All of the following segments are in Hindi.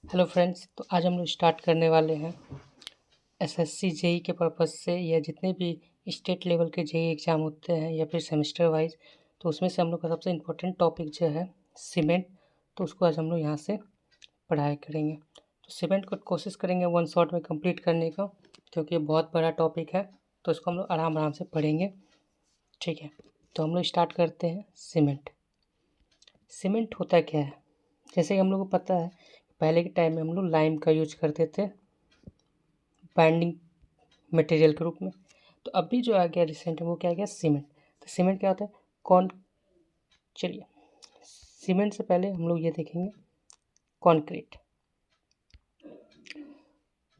हेलो फ्रेंड्स, तो आज हम लोग स्टार्ट करने वाले हैं एसएससी जेई के पर्पज़ से या जितने भी स्टेट लेवल के जेई एग्ज़ाम होते हैं या फिर सेमेस्टर वाइज, तो उसमें से हम लोग का सबसे इम्पोर्टेंट टॉपिक जो है सीमेंट। तो उसको आज हम लोग यहाँ से पढ़ाई करेंगे। तो सीमेंट को कोशिश करेंगे वन शॉट में कंप्लीट करने का, क्योंकि ये बहुत बड़ा टॉपिक है। तो इसको हम लोग आराम आराम से पढ़ेंगे, ठीक है। तो हम लोग स्टार्ट करते हैं। सीमेंट सीमेंट होता क्या है? जैसे कि हम लोग को पता है, पहले के टाइम में हम लोग लाइम का यूज करते थे बाइंडिंग मटेरियल के रूप में। तो अभी जो आ गया रिसेंट में वो क्या आ गया? सीमेंट। तो सीमेंट क्या होता है? कौन चलिए, सीमेंट से पहले हम लोग ये देखेंगे concrete.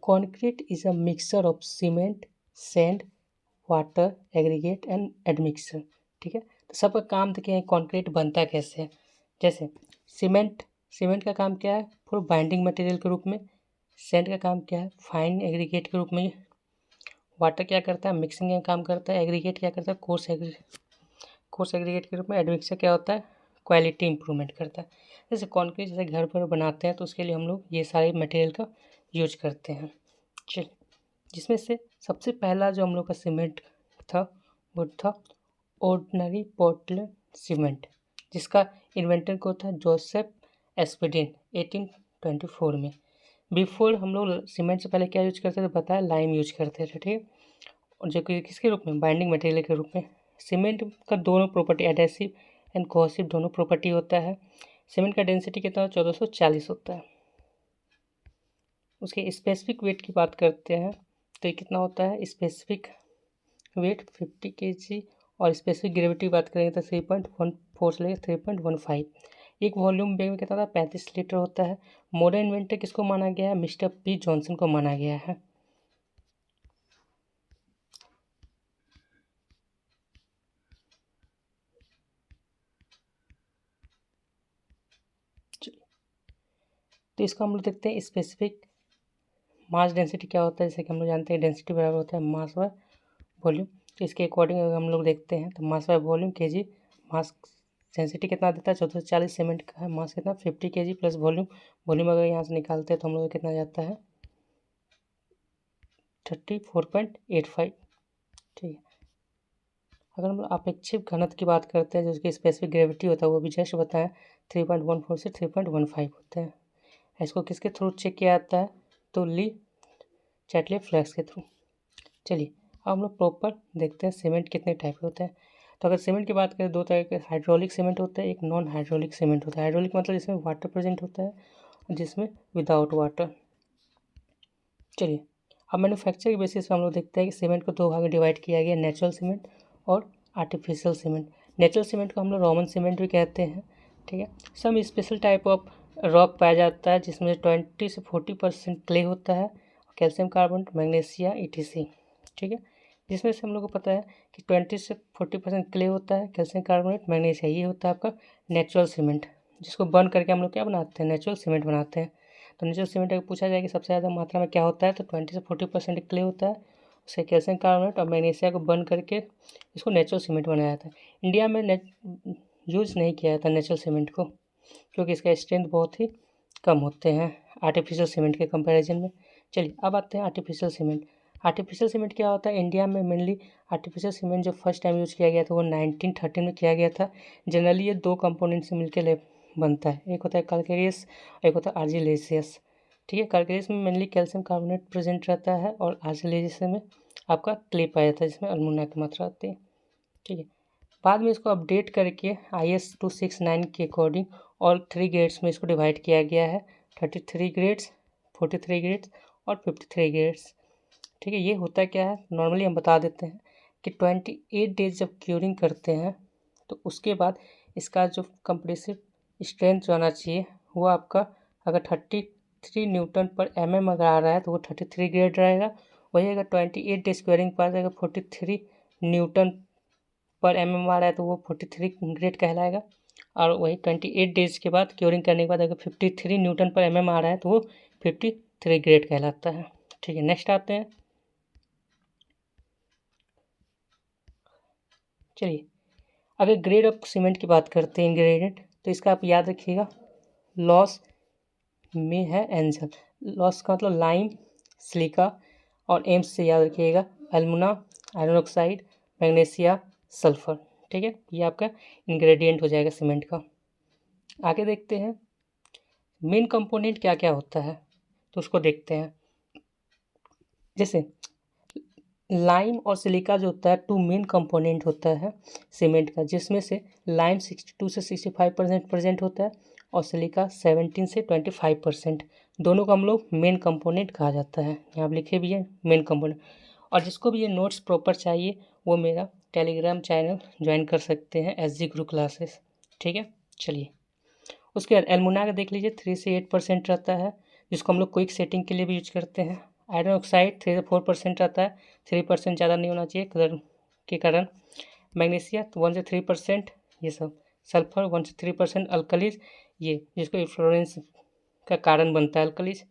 Concrete is a mixture of cement, sand, water, aggregate and admixture, ठीक है। तो सबका काम देखें कॉन्क्रीट बनता कैसे है। जैसे सीमेंट सीमेंट का काम क्या है? फॉर बाइंडिंग मटेरियल के रूप में। सैंड का काम क्या है? फाइन एग्रीगेट के रूप में। वाटर क्या करता है? मिक्सिंग का काम करता है। एग्रीगेट क्या करता है? कोर्स एग्रीगेट के रूप में। एडमिक्सचर क्या होता है? क्वालिटी इंप्रूवमेंट करता है। जैसे कॉन्क्रीट जैसे घर पर बनाते हैं तो उसके लिए हम लोग ये सारे मटेरियल का यूज करते हैं। चल, जिसमें से सबसे पहला जो हम लोग का सीमेंट था वो था ऑर्डिनरी पोर्टलैंड सीमेंट, जिसका इन्वेंटर को था जोसेफ एस्पेडिन 1824 में। बिफोर हम लोग सीमेंट से पहले क्या यूज करते थे बताया? लाइम यूज करते थे, ठीक है। और जो कि किसके रूप में? बाइंडिंग मटेरियल के रूप में। सीमेंट का दोनों प्रॉपर्टी एडेसिव एंड कोहेसिव दोनों प्रॉपर्टी होता है। सीमेंट का डेंसिटी कितना? 1440 होता है। उसके स्पेसिफिक वेट की बात करते हैं तो ये कितना होता है? स्पेसिफिक वेट 50 kg और स्पेसिफिक ग्रेविटी की बात करेंगे तो 3.14 से लेकर 3.15। एक वॉल्यूम बैग में कितना था? 35 लीटर होता है। मॉडर्न इन्वेंटर किसको माना गया है? मिस्टर पी जॉनसन को माना गया है। तो इसको हम लोग देखते हैं स्पेसिफिक मास डेंसिटी क्या होता है। जैसे कि हम लोग जानते हैं डेंसिटी बराबर होता है मास बाय वॉल्यूम। तो इसके अकॉर्डिंग अगर हम लोग देखते हैं तो mass by volume KG, mass density कितना देता है? 1440। सीमेंट का है मास कितना? 50 kg प्लस वॉल्यूम। वॉल्यूम अगर यहाँ से निकालते हैं तो हम लोग कितना जाता है? 34.85, ठीक है। अगर हम लोग अपेक्षित घनत्व की बात करते हैं जो उसकी स्पेसिफिक ग्रेविटी होता है वो भी जस्ट बताएं 3.14 से 3.15 होते हैं। इसको किसके थ्रू चेक किया जाता है? तो ली चैटले फ्लैक्स के थ्रू। चलिए अब हम लोग प्रॉपर देखते हैं सीमेंट कितने टाइप के होते हैं। तो अगर सीमेंट की बात करें दो तरह के हाइड्रोलिक सीमेंट होता है, एक नॉन हाइड्रोलिक सीमेंट होता है। हाइड्रोलिक मतलब जिसमें वाटर प्रेजेंट होता है और जिसमें विदाउट वाटर। चलिए अब मैन्युफैक्चर के बेसिस पे हम लोग देखते हैं कि सीमेंट को दो भाग में डिवाइड किया गया, नेचुरल सीमेंट और आर्टिफिशियल सीमेंट। नेचुरल सीमेंट को हम लोग रोमन सीमेंट भी कहते हैं, ठीक है। Some special type of rock पाया जाता है जिसमें 20 से 40% क्ले होता है, कैल्शियम कार्बोनेट, मैग्नीशिया ETC, ठीक है। जिसमें से हम लोग को पता है कि 20 से 40% क्ले होता है, कैल्शियम कार्बोनेट, मैग्नीशिया, ये होता है आपका नेचुरल सीमेंट, जिसको बर्न करके हम लोग क्या बनाते हैं? नेचुरल सीमेंट बनाते हैं। तो नेचुरल सीमेंट अगर पूछा जाए कि सबसे ज़्यादा मात्रा में क्या होता है तो 20 से 40% क्ले होता है, उससे कैल्शियम कार्बोनेट और मैग्नीशिया को बर्न करके इसको नेचुरल सीमेंट बनाया जाता है। इंडिया में यूज़ नहीं किया जाता नेचुरल सीमेंट को, क्योंकि इसका स्ट्रेंथ बहुत ही कम होते हैं आर्टिफिशियल सीमेंट के कंपैरिजन में। चलिए अब आते हैं आर्टिफिशियल सीमेंट। आर्टिफिशियल सीमेंट क्या होता है? इंडिया में मेनली आर्टिफिशियल सीमेंट जो फर्स्ट टाइम यूज़ किया गया था वो 1913 में किया गया था। जनरली ये दो कंपोनेंट से मिलकर बनता है, एक होता है कैल्केरियस, एक होता है आर्जिलेसियस, ठीक है। कैल्केरियस में मेनली कैल्शियम कार्बोनेट प्रेजेंट रहता है और आर्जिलेसियस में आपका क्ले पाया जाता है जिसमें अल्मुनिया की मात्रा आती है, ठीक है। बाद में इसको अपडेट करके IS 269 के अकॉर्डिंग और 3 ग्रेड्स में इसको डिवाइड किया गया है, 33 ग्रेड्स, 43 ग्रेड्स और 53 ग्रेड्स, ठीक है। ये होता क्या है? नॉर्मली हम बता देते हैं कि 28 डेज जब क्यूरिंग करते हैं तो उसके बाद इसका जो कंप्रेसिव स्ट्रेंथ जो आना चाहिए वो आपका अगर 33 न्यूटन पर mm अगर आ रहा है तो वो 33 ग्रेड रहेगा। वही अगर 28 डेज क्यूरिंग के बाद अगर 43 न्यूटन पर आ रहा है तो वो 43 ग्रेड कहलाएगा। और वही 28 डेज के बाद क्यूरिंग करने के बाद अगर 53 न्यूटन पर आ रहा है तो वो 53 ग्रेड कहलाता है, ठीक है। नेक्स्ट आते हैं। चलिए अगर ग्रेड ऑफ सीमेंट की बात करते हैं इंग्रेडिएंट, तो इसका आप याद रखिएगा लॉस में है एंजल। लॉस का मतलब लाइम, सिलिका और एम्स से याद रखिएगा, एल्मुना, आयरन ऑक्साइड, मैग्नीशिया, सल्फर। ठीक है, ये आपका इंग्रेडिएंट हो जाएगा सीमेंट का। आगे देखते हैं मेन कंपोनेंट क्या क्या होता है, तो उसको देखते हैं। जैसे लाइम और सिलिका जो होता है टू मेन कंपोनेंट होता है सीमेंट का, जिसमें से लाइम 62 से 65% प्रेजेंट होता है और सिलिका 17 से 25%। दोनों को हम लोग मेन कंपोनेंट कहा जाता है। यहाँ लिखे भी है मेन कंपोनेंट। और जिसको भी ये नोट्स प्रॉपर चाहिए वो मेरा टेलीग्राम चैनल ज्वाइन कर सकते हैं, SG गुरु क्लासेस। ठीक है, चलिए उसके बाद एल्मुना का देख लीजिए 3 से 8% रहता है, जिसको हम लोग क्विक सेटिंग के लिए भी यूज करते हैं। आयरन ऑक्साइड 3 से 4% रहता है, 3% ज़्यादा नहीं होना चाहिए कलर के कारण। मैग्नीशिया 1 से 3%, ये सब। सल्फर 1 से 3%। अल्कलीज ये जिसको इफ्लोरेंस का कारण बनता है अल्कलीज।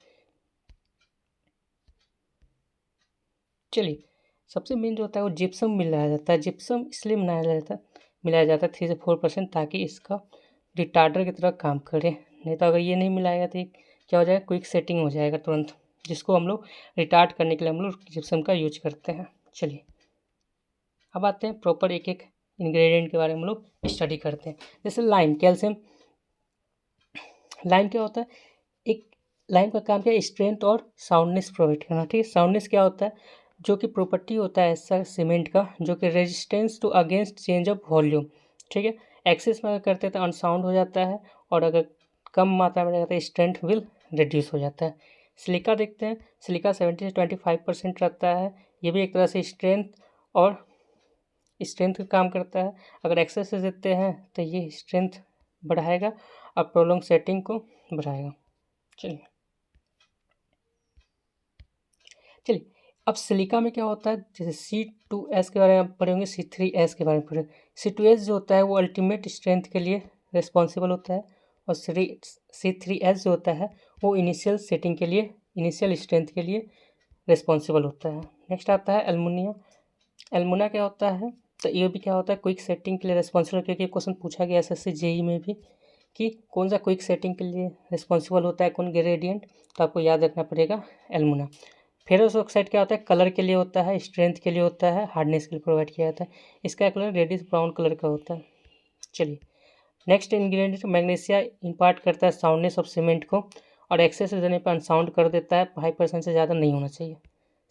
चलिए सबसे मेन जो होता है वो जिप्सम मिलाया जाता है। जिप्सम इसलिए मिलाया जाता है 3 से 4%, ताकि इसका रिटार्डर की तरह काम करे। नहीं तो अगर ये नहीं मिलाएगा तो क्या हो जाएगा, क्विक सेटिंग हो जाएगा तुरंत, जिसको हम लोग रिटार्ड करने के लिए हम लोग जिप्सम का यूज करते हैं। चलिए अब आते हैं प्रॉपर एक एक इंग्रेडिएंट के बारे में हम लोग स्टडी करते हैं। जैसे लाइम, कैल्शियम। लाइम क्या होता है, एक लाइम का काम क्या है, स्ट्रेंथ और साउंडनेस प्रोवाइड करना। ठीक है, साउंडनेस क्या होता है, जो कि प्रॉपर्टी होता है ऐसा सीमेंट का जो कि resistance to against change of volume. ठीक है, एक्सेस में अगर करते हैं तो अनसाउंड हो जाता है, और अगर कम मात्रा में रहता है स्ट्रेंथ विल रिड्यूस हो जाता है। सिलिका देखते हैं, सिलिका 70 से 25% रहता है। ये भी एक तरह से स्ट्रेंथ का काम करता है। अगर एक्सेस से देते हैं तो ये स्ट्रेंथ बढ़ाएगा और प्रोलॉन्ग सेटिंग को बढ़ाएगा। चलिए अब सिलिका में क्या होता है, जैसे C2S के बारे में आप पढ़े होंगे, C3S के बारे में पढ़े। C2S जो होता है वो अल्टीमेट स्ट्रेंथ के लिए रिस्पॉन्सिबल होता है, और C3S जो होता है वो इनिशियल सेटिंग के लिए, इनिशियल स्ट्रेंथ के लिए रिस्पॉन्सिबल होता है। नेक्स्ट आता है एल्मुनिया। एल्मुना क्या होता है, तो ये भी क्या होता है, क्विक सेटिंग के लिए रिस्पॉन्सिबल, क्योंकि क्वेश्चन पूछा गया SSC JEE में भी कि कौन सा क्विक सेटिंग के लिए रिस्पॉन्सिबल होता है, कौन ग्रेडियंट, तो आपको याद रखना पड़ेगा एल्मुना। फेरस ऑक्साइड क्या होता है, कलर के लिए होता है, स्ट्रेंथ के लिए होता है, हार्डनेस के लिए प्रोवाइड किया जाता है। इसका कलर रेडिश ब्राउन कलर का होता है। चलिए नेक्स्ट इंग्रेडिएंट मैग्नीशिया इम्पार्ट करता है साउंडनेस ऑफ सीमेंट को, और एक्सेस देने पर अनसाउंड कर देता है, 5% से ज़्यादा नहीं होना चाहिए।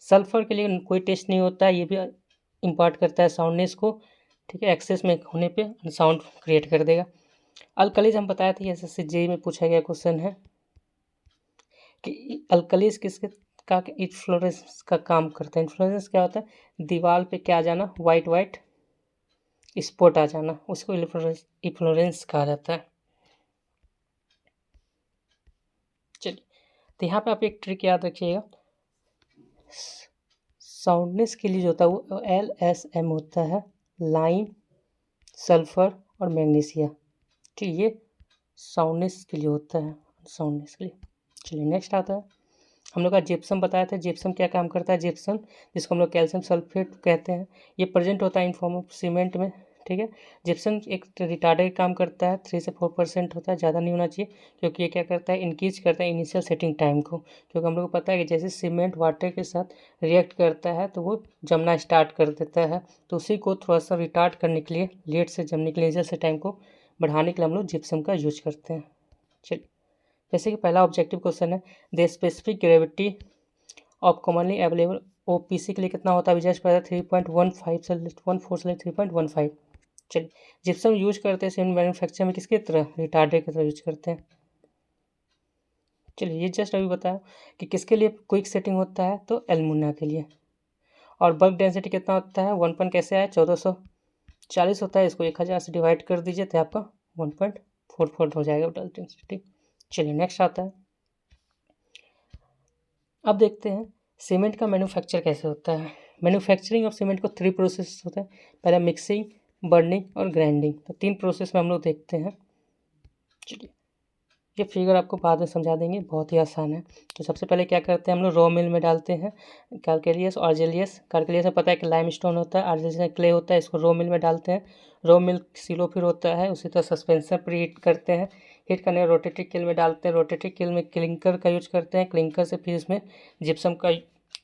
सल्फर के लिए कोई टेस्ट नहीं होता है, ये भी इम्पार्ट करता है साउंडनेस को। ठीक है, एक्सेस में होने पे अनसाउंड क्रिएट कर देगा। अल्कलीज हम बताए थे, SSC JEE में पूछा गया क्वेश्चन है कि अल्कलीज किसके का इन्फ्लोरेंस का काम करता है। इन्फ्लोरेंस क्या होता है, दीवार पे क्या आ जाना, वाइट वाइट स्पॉट आ जाना, उसको इन्फ्लोरेंस कहा जाता है। चलिए तो यहाँ पे आप एक ट्रिक याद रखिएगा, साउंडनेस के लिए जो होता है वो LSM होता है, लाइम, सल्फर और मैग्नीशिया। ठीक, ये साउंडनेस के लिए होता है, साउंडनेस के लिए। चलिए नेक्स्ट आता है हम लोग का जिप्सम बताया था। जिप्सम क्या काम करता है, जिप्सम जिसको हम लोग कैल्शियम सल्फेट कहते हैं, ये प्रेजेंट होता है इन फॉर्म ऑफ सीमेंट में। ठीक है, जिप्सम एक रिटार्डर काम करता है, 3 से 4% होता है, ज़्यादा नहीं होना चाहिए, क्योंकि ये क्या करता है, इंक्रीज करता है इनिशियल सेटिंग टाइम को। क्योंकि हम लोग को पता है कि जैसे सीमेंट वाटर के साथ रिएक्ट करता है तो वो जमना स्टार्ट कर देता है, तो उसी को थोड़ा सा रिटार्ड करने के लिए, लेट से जमने के लिए, इनिशियल से टाइम को बढ़ाने के लिए हम लोग जिप्सम का यूज करते हैं। चलिए जैसे कि पहला ऑब्जेक्टिव क्वेश्चन है, the specific gravity of commonly available OPC के लिए कितना होता है, विजय पर 3.15 से 14 से 3.15। चलिए जिप्सम यूज करते हैं सीमेंट मैन्युफैक्चर में किसकी तरह, रिटार्डर की तरह यूज करते हैं। चलिए ये जस्ट अभी बताया कि किसके लिए क्विक सेटिंग होता है, तो एल्मुनिया के लिए। और बल्क डेंसिटी कितना होता है, 1 कैसे आया, 1440 होता है, इसको 1000 से डिवाइड कर दीजिए तो आपका 1.44 हो जाएगा बल्क डेंसिटी। चलिए नेक्स्ट आता है, अब देखते हैं सीमेंट का मैन्युफैक्चर कैसे होता है। मैन्युफैक्चरिंग ऑफ सीमेंट को 3 प्रोसेस होता है, पहला मिक्सिंग, बर्निंग और ग्राइंडिंग। तो 3 प्रोसेस में हम लोग देखते हैं। चलिए ये फिगर आपको बाद में समझा देंगे, बहुत ही आसान है। तो सबसे पहले क्या करते हैं हम लोग, रॉ मिल में डालते हैं कैलकेरियस और आर्जिलियस। कैलकेरियस में पता है कि लाइमस्टोन होता है, आर्जिलियस में क्ले होता है, इसको रॉ मिल में डालते हैं। रॉ मिल सिलो फिर होता है, उसी तरह सस्पेंसर प्रीहीट करते हैं, हीट करने रोटेटरी किल में डालते हैं। रोटेटरी किल में क्लिंकर का यूज करते हैं। क्लिंकर से फिर इसमें जिप्सम का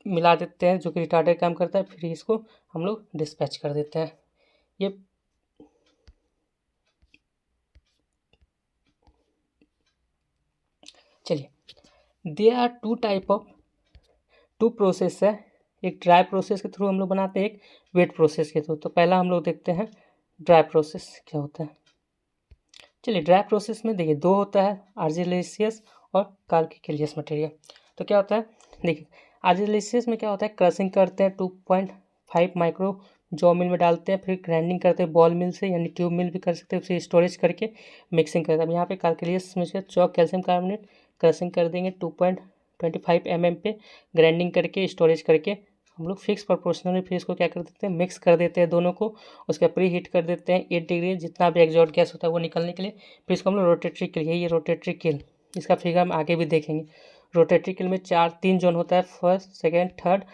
मिला देते हैं जो कि रिटार्डर काम करता है। फिर इसको हम लोग डिस्पैच कर देते हैं। ये चलिए दे आर टू प्रोसेस है। एक ड्राई प्रोसेस के थ्रू हम लोग बनाते हैं, एक वेट प्रोसेस के थ्रू। तो पहला हम लोग देखते हैं ड्राई प्रोसेस क्या होता है। चलिए ड्राई प्रोसेस में देखिए दो होता है, आर्जिलेसियस और कार्किलियस मटेरियल। तो क्या होता है देखिए, आर्जिलेसियस में क्या होता है, क्रशिंग करते हैं 2.5 माइक्रो जॉ मिल में डालते हैं, फिर ग्राइंडिंग करते हैं बॉल मिल से, यानी ट्यूब मिल भी कर सकते हैं, फिर स्टोरेज करके मिक्सिंग करते हैं। अब यहाँ पे कार्किलियस में चौक कैल्शियम कार्बोनेट क्रशिंग कर देंगे 2.25 mm पे, ग्राइंडिंग करके स्टोरेज करके हम लोग फिक्स प्रोपोर्शनल में फिर इसको क्या कर देते हैं, मिक्स कर देते हैं दोनों को। उसका प्री हीट कर देते हैं 8 डिग्री, जितना भी एग्जॉस्ट गैस होता है वो निकलने के लिए। फिर इसको हम लोग रोटेटरी किल, ये रोटेटरी किल, इसका फिगर हम आगे भी देखेंगे। रोटेटरी किल में 3 जोन होता है, फर्स्ट सेकेंड थर्ड,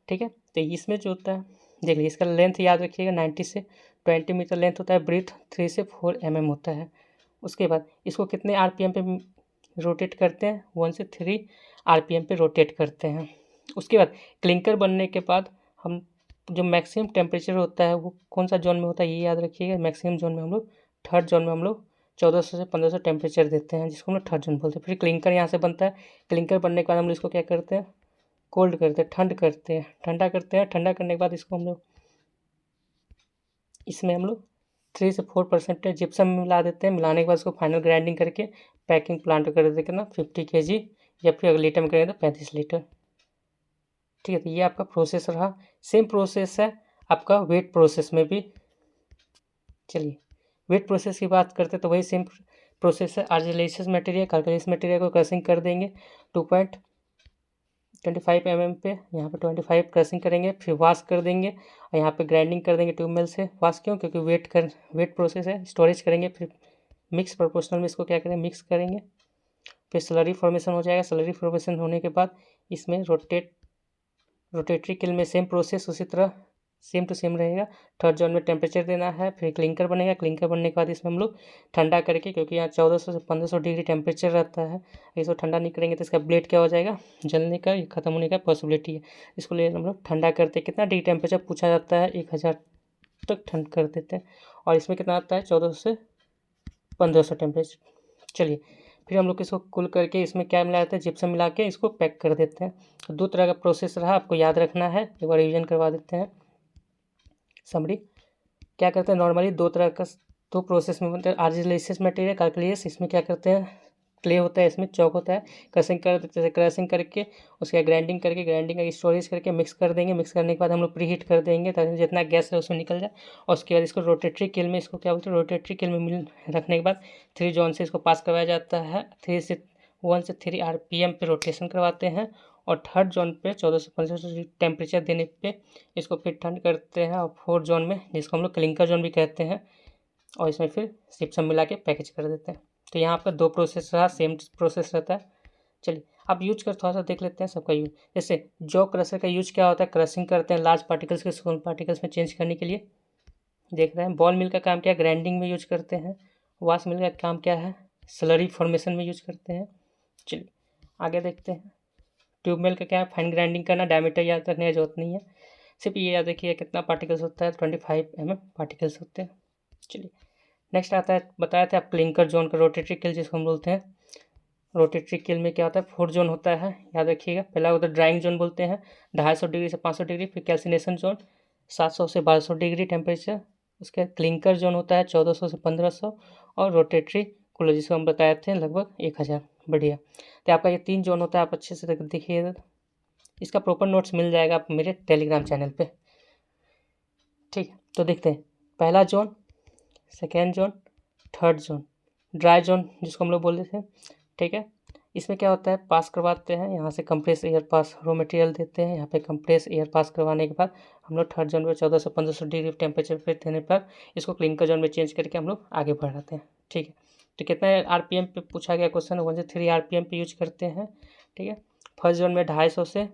ठीक है। तो इसमें जो होता है देख लीजिए, इसका लेंथ याद रखिएगा 90 से 20 मीटर लेंथ होता है, ब्रीथ 3 से 4 mm होता है। उसके बाद इसको कितने RPM पे रोटेट करते हैं, 1 से 3 RPM पे रोटेट करते हैं। उसके बाद क्लिंकर बनने के बाद हम जो मैक्सिमम टेम्परेचर होता है वो कौन सा जोन में होता है ये याद रखिएगा। मैक्सिमम जोन में हम लोग थर्ड जोन में हम लोग 1400 से 1500 टेम्परेचर देते हैं, जिसको हम लोग थर्ड जोन बोलते हैं। फिर क्लिंकर यहाँ से बनता है। क्लिंकर बनने के बाद हम लोग इसको क्या करते हैं, कोल्ड करते हैं, ठंडा करते हैं। ठंडा करने के बाद इसको हम लोग इसमें हम लोग 3 से 4% जिप्सम मिला देते हैं। मिलाने के बाद इसको फाइनल ग्राइंडिंग करके पैकिंग प्लांट कर देते कितना 50 kg, या फिर अगर लीटर में करेंगे तो 35 लीटर। ठीक है, तो ये आपका प्रोसेस रहा। सेम प्रोसेस है आपका वेट प्रोसेस में भी। चलिए वेट प्रोसेस की बात करते हैं तो वही सेम प्रोसेस है। आर्जिलेशियस मटेरियल कार्बोनेशियस मटेरियल को क्रशिंग कर देंगे 2.25 mm पे, यहाँ पे 25 क्रशिंग करेंगे, फिर वॉश कर देंगे और यहाँ पे ग्राइंडिंग कर देंगे ट्यूब मिल से। वॉश क्यों, क्योंकि वेट प्रोसेस है। स्टोरेज करेंगे, फिर मिक्स प्रोपोर्शनल में इसको क्या करेंगे, मिक्स करेंगे, फिर स्लरी फॉर्मेशन हो जाएगा। स्लरी फॉर्मेशन होने के बाद इसमें रोटेटरी किल में सेम प्रोसेस उसी तरह सेम टू सेम रहेगा। थर्ड जोन में टेम्परेचर देना है, फिर क्लिंकर बनेगा। क्लिंकर बनने के बाद इसमें हम लोग ठंडा करके, क्योंकि यहाँ 1400 से 1500 डिग्री टेम्परेचर रहता है, इसको ठंडा नहीं करेंगे तो इसका ब्लेड क्या हो जाएगा, जलने का, खत्म होने का पॉसिबिलिटी है। इसको ले हम लोग ठंडा करते हैं। कितना डिग्री टेम्परेचर पूछा जाता है, 1000 तक ठंड कर देते हैं। और इसमें कितना आता है, 1400 से 1500 टेम्परेचर। चलिए फिर हम लोग इसको कूल करके इसमें क्या मिला देते हैं, जिप्सम मिला के इसको पैक कर देते हैं। तो 2 तरह का प्रोसेस रहा, आपको याद रखना है। एक बार रिविजन करवा देते हैं। समरी क्या करते हैं, नॉर्मली 2 तरह का 2 प्रोसेस में बनते हैं। आर्जिलेशियस मटेरियल कार्बोनेशियस, इसमें क्या करते हैं, क्ले होता है, इसमें चौक होता है, क्रशिंग कर देते हैं। क्रशिंग करके उसके ग्राइंडिंग करके स्टोरेज करके मिक्स कर देंगे। मिक्स करने के बाद हम लोग प्री हीट कर देंगे ताकि जितना गैस है उसमें निकल जाए। और उसके बाद इसको रोटेटरी किल में, इसको क्या बोलते हैं, रोटेटरी किल में मिल रखने के बाद 3 जोन से इसको पास करवाया जाता है। 1 से 3 RPM पे रोटेशन करवाते हैं। और थर्ड जोन पे 1400 से 1500 टेम्परेचर देने पे इसको फिर ठंड करते हैं। और 4th जोन में, जिसको हम लोग क्लिंकर जोन भी कहते हैं, और इसमें फिर जिप्सम मिला के पैकेज कर देते हैं। तो यहाँ आपका 2 प्रोसेस रहा, सेम प्रोसेस रहता है। चलिए अब यूज कर थोड़ा सा देख लेते हैं सबका यूज। जैसे जॉ क्रशर का यूज क्या होता है, क्रशिंग करते हैं लार्ज पार्टिकल्स के स्मॉल पार्टिकल्स में चेंज करने के लिए। देख रहे हैं बॉल मिल का काम क्या है, ग्राइंडिंग में यूज करते हैं। वॉश मिल का काम क्या है, स्लरी फॉर्मेशन में यूज करते हैं। चलिए आगे देखते हैं। ट्यूब मिल का क्या है, फाइन ग्राइंडिंग करना, डायमीटर याद रखने की जरूरत नहीं है, सिर्फ ये याद रखिए कितना पार्टिकल्स होता है, 25 mm पार्टिकल्स होते हैं। चलिए नेक्स्ट आता है, बताया था आप क्लिंकर जोन का, रोटेटरी किल जिसको हम बोलते हैं। रोटेटरी किल में क्या होता है, 4 जोन होता है, याद रखिएगा। पहला होता है ड्राइंग जोन बोलते हैं, 250 डिग्री से 500 डिग्री। फिर कैल्सिनेशन जोन 700 से 1200 डिग्री टेम्परेचर। उसके क्लिंकर जोन होता है 1400 से 1500। और रोटेटरी कूलर जिसको हम बताए थे लगभग 1000। बढ़िया, तो आपका ये 3 जोन होता है, आप अच्छे से देखिए। इसका प्रॉपर नोट्स मिल जाएगा आप मेरे टेलीग्राम चैनल पे। ठीक है, तो देखते हैं पहला zone, second zone, third zone. Dry zone जिसको हम लोग बोल रहे थे, ठीक है। इसमें क्या होता है, पास करवाते हैं, यहाँ से compress air pass raw material देते हैं। यहाँ पे कंप्रेस एयर पास करवाने के बाद हम लोग थर्ड जोन में 1400 से 1500 डिग्री टेम्परेचर पे देने पर इसको क्लिंकर जोन में चेंज करके हम लोग आगे बढ़ाते हैं। ठीक है, तो कितना RPM पे पूछा गया क्वेश्चन, 1 से 3 RPM पे यूज करते हैं। ठीक है, फर्स्ट जोन में 250 से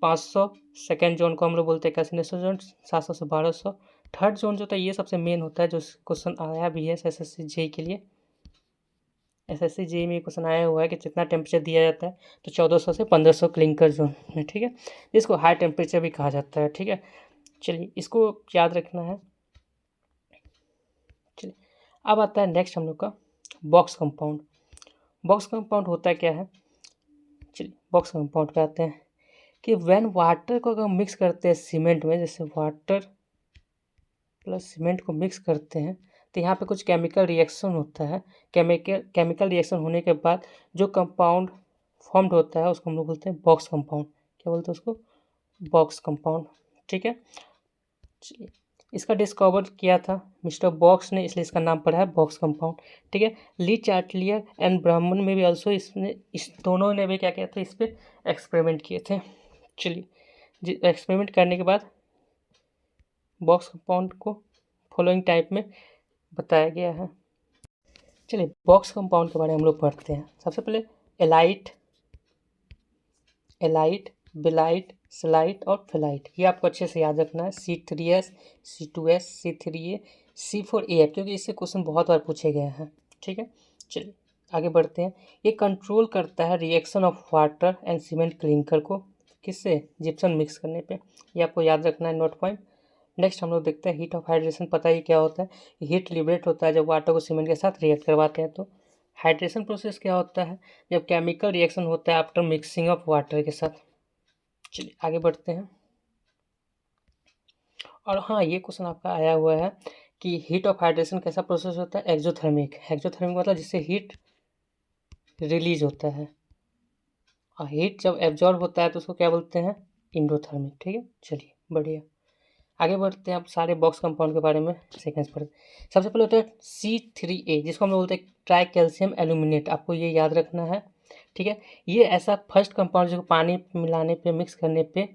500। सेकेंड जोन को हम लोग बोलते हैं कैल्सिनेशन जोन, 700 से 1200। थर्ड जोन जो होता है ये सबसे मेन होता है, जो क्वेश्चन आया भी है SSC JEE के लिए। SSC जेईई में क्वेश्चन आया हुआ है कि जितना टेम्परेचर दिया जाता है तो 1400 से 1500 क्लिंकर जोन में, ठीक है, इसको हाई टेम्परेचर भी कहा जाता है, ठीक है। चलिए इसको याद रखना है। चलिए अब आता है नेक्स्ट हम लोग का बॉक्स कंपाउंड। बॉक्स कंपाउंड होता क्या है, चलिए बॉक्स कंपाउंड पे आते हैं कि व्हेन वाटर को अगर मिक्स करते हैं सीमेंट में, जैसे वाटर प्लस सीमेंट को मिक्स करते हैं तो यहाँ पे कुछ केमिकल रिएक्शन होता है। केमिकल रिएक्शन होने के बाद जो कंपाउंड फॉर्म्ड होता है उसको हम लोग बोलते हैं बॉक्स कंपाउंड। क्या बोलते हैं उसको, बॉक्स कंपाउंड, ठीक है। चलिए इसका डिस्कवर किया था मिस्टर बॉक्स ने, इसलिए इसका नाम पड़ा है बॉक्स कंपाउंड, ठीक है। ली चार्टलियर एंड ब्राह्मण में भी ऑल्सो इसने, इस दोनों ने भी क्या किया था, इस पर एक्सपेरिमेंट किए थे। चलिए एक्सपेरिमेंट करने के बाद बॉक्स कंपाउंड को फॉलोइंग टाइप में बताया गया है। चलिए बॉक्स कंपाउंड के बारे में हम लोग पढ़ते हैं। सबसे पहले एलाइट, बिलाइट, सलाइट और फिलाइट, ये आपको अच्छे से याद रखना है। C3S, C2S, C3A, C4A, क्योंकि इससे क्वेश्चन बहुत बार पूछे गए हैं, ठीक है। चलिए आगे बढ़ते हैं। ये कंट्रोल करता है reaction of water and cement clinker को, किससे, जिप्सम मिक्स करने पे, ये आपको याद रखना है, नोट पॉइंट। नेक्स्ट हम लोग देखते हैं हीट ऑफ हाइड्रेशन। पता ही क्या होता है, हीट लिबरेट होता है जब वाटर को सीमेंट के साथ रिएक्ट करवाते हैं। तो हाइड्रेशन प्रोसेस क्या होता है, जब केमिकल रिएक्शन होता है आफ्टर मिक्सिंग ऑफ वाटर के साथ। चलिए आगे बढ़ते हैं। और हाँ, ये क्वेश्चन आपका आया हुआ है कि हीट ऑफ हाइड्रेशन कैसा प्रोसेस होता है, एक्सोथर्मिक। एक्सोथर्मिक मतलब जिससे हीट रिलीज होता है, और हीट जब एब्जॉर्ब होता है तो उसको क्या बोलते हैं, इंडोथर्मिक, ठीक है। चलिए बढ़िया, आगे बढ़ते हैं। अब सारे बॉक्स कंपाउंड के बारे में सेकेंड्स पढ़ते हैं। सबसे पहले होता है C3A, जिसको हम लोग बोलते हैं ट्राई कैल्शियम एल्यूमिनेट, आपको ये याद रखना है, ठीक है। ये ऐसा फर्स्ट कंपाउंड जो पानी मिलाने पे, मिक्स करने पे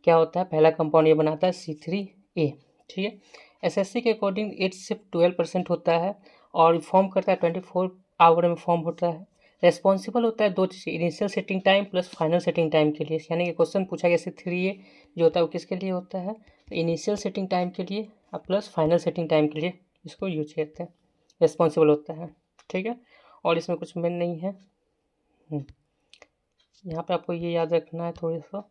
क्या होता है, पहला कंपाउंड ये बनाता है C3A, ठीक है। SSC के अकॉर्डिंग इट्स सिर्फ 12% होता है और फॉर्म करता है 24 आवर में फॉर्म होता है। रेस्पॉन्सिबल होता है दो चीज़, initial setting time plus final setting time के लिए, यानी कि क्वेश्चन पूछा गया C3A जो होता है वो किसके लिए होता है, इनिशियल सेटिंग टाइम के लिए और प्लस फाइनल सेटिंग टाइम के लिए इसको यूज करते हैं, रेस्पॉन्सिबल होता है, ठीक है। और इसमें कुछ मेन नहीं है। यहाँ पे आपको ये याद रखना है थोड़ा सा,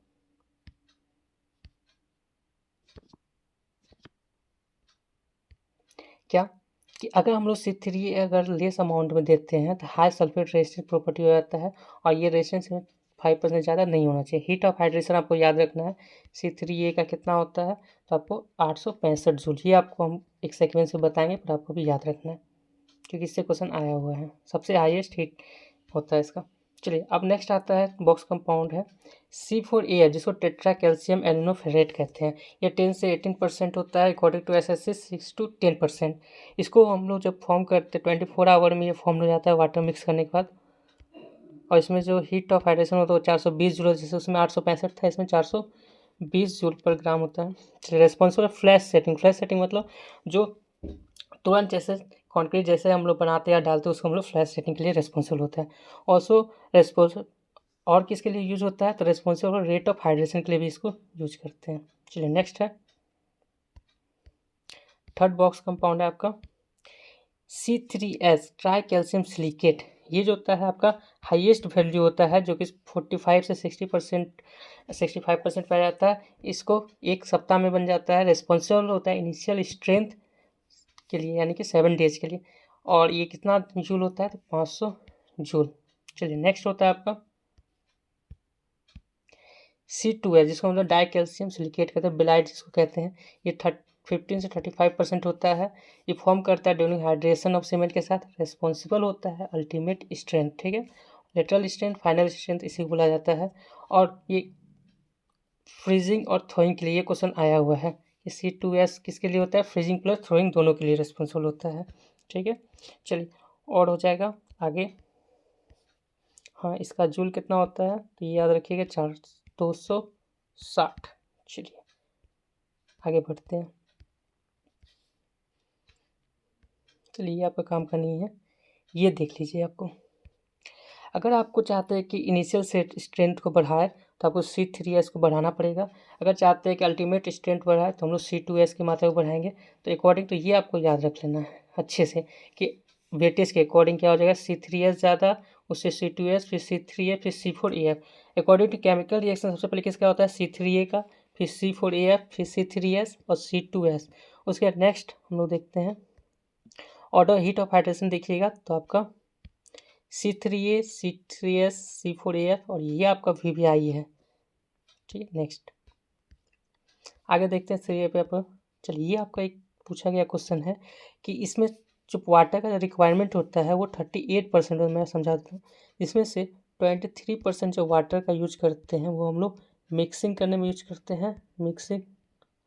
क्या कि अगर हम लोग C3 अगर लेस अमाउंट में देते हैं तो हाई सल्फेट रेजिस्टेंस प्रॉपर्टी हो जाता है, और ये रेजिस्टेंस में 5% ज़्यादा नहीं होना चाहिए। हीट ऑफ हाइड्रेशन आपको याद रखना है, C3A का कितना होता है, तो आपको 865 जूल, ये आपको हम एक सेकेंड से बताएंगे, पर आपको भी याद रखना है क्योंकि इससे क्वेश्चन आया हुआ है, सबसे हाईएस्ट हीट होता है इसका। चलिए अब नेक्स्ट आता है बॉक्स कंपाउंड है C4A है, जिसको टेट्रा कैल्शियम एल्यूमिनोफेरेट कहते हैं। ये 10 से 18% होता है अकॉर्डिंग टू SSC, 6 to 10%। इसको हम लोग जब फॉर्म करते हैं 24 आवर में ये फॉर्म हो जाता है वाटर मिक्स करने के बाद, और इसमें जो हीट ऑफ हाइड्रेशन होता है वो 420 जूल, जैसे उसमें 865 था, इसमें 420 जूल पर ग्राम होता है। Responsible flash setting, flash setting मतलब जो तुरंत जैसे कंक्रीट जैसे हम लोग बनाते हैं या डालते हैं उसको हम लोग फ्लैश सेटिंग के लिए रेस्पॉन्सिबल होता है। ऑल्सो रेस्पॉन्सिबल और किसके लिए यूज होता है, तो रेस्पॉन्सिबल रेट ऑफ हाइड्रेशन के लिए भी इसको यूज करते हैं। चलिए नेक्स्ट है, थर्ड बॉक्स कंपाउंड है आपका C3S ट्राई कैल्शियम सिलिकेट। ये जो होता है आपका हाईएस्ट वैल्यू होता है, जो कि 45 से 65% पाया जाता है। इसको एक सप्ताह में बन जाता है। रेस्पॉन्सिबल होता है इनिशियल स्ट्रेंथ के लिए, यानी कि 7 डेज के लिए, और ये कितना जूल होता है, तो 500 जूल। चलिए नेक्स्ट होता है आपका C2S, जिसको मतलब डाई कैल्शियम सिलिकेट कहते हैं, बिलाइट जिसको कहते हैं। ये 15 से 35% होता है। ये फॉर्म करता है ड्यूरिंग हाइड्रेशन ऑफ सीमेंट के साथ। रेस्पॉन्सिबल होता है अल्टीमेट स्ट्रेंथ, ठीक है। लेटरल स्ट्रेंथ, फाइनल स्ट्रेंथ इसी को बोला जाता है। और ये फ्रीजिंग और थ्रोइंग के लिए क्वेश्चन आया हुआ है। ये C2S किसके लिए होता है, फ्रीजिंग प्लस थ्रोइंग दोनों के लिए रिस्पॉन्सिबल होता है, ठीक है। चलिए और हो जाएगा आगे। हाँ, इसका जूल कितना होता है, तो ये याद रखिएगा 260। चलिए आगे बढ़ते हैं। चलिए ये आपका काम का नहीं है, ये देख लीजिए। आपको अगर आपको चाहते हैं कि इनिशियल सेट स्ट्रेंथ को बढ़ाए तो आपको C3S को बढ़ाना पड़ेगा। अगर चाहते हैं कि अल्टीमेट स्ट्रेंथ बढ़ाए तो हम लोग C2S की मात्रा को बढ़ाएंगे। तो अकॉर्डिंग तो ये आपको याद रख लेना है अच्छे से कि वेटेज के अकॉर्डिंग क्या हो जाएगा, C3H ज़्यादा, उससे C2H, फिर C3A, फिर C4AF। According to chemical reaction सबसे पहले किसका होता है, C3A का, फिर C4AF, फिर C3H और C2S। उसके बाद नेक्स्ट हम लोग देखते हैं ऑर्डर हीट ऑफ हाइड्रेशन। देखिएगा तो आपका C3A, C3S, C4AF और ये आपका VBI है। ठीक है, नेक्स्ट आगे देखते हैं 3A पे आप। चलिए, ये आपका एक पूछा गया क्वेश्चन है कि इसमें जो वाटर का रिक्वायरमेंट होता है वो 38% मैं समझा देता हूँ। इसमें से 23% जो वाटर का यूज करते हैं वो हम लोग मिक्सिंग करने में यूज करते हैं, मिक्सिंग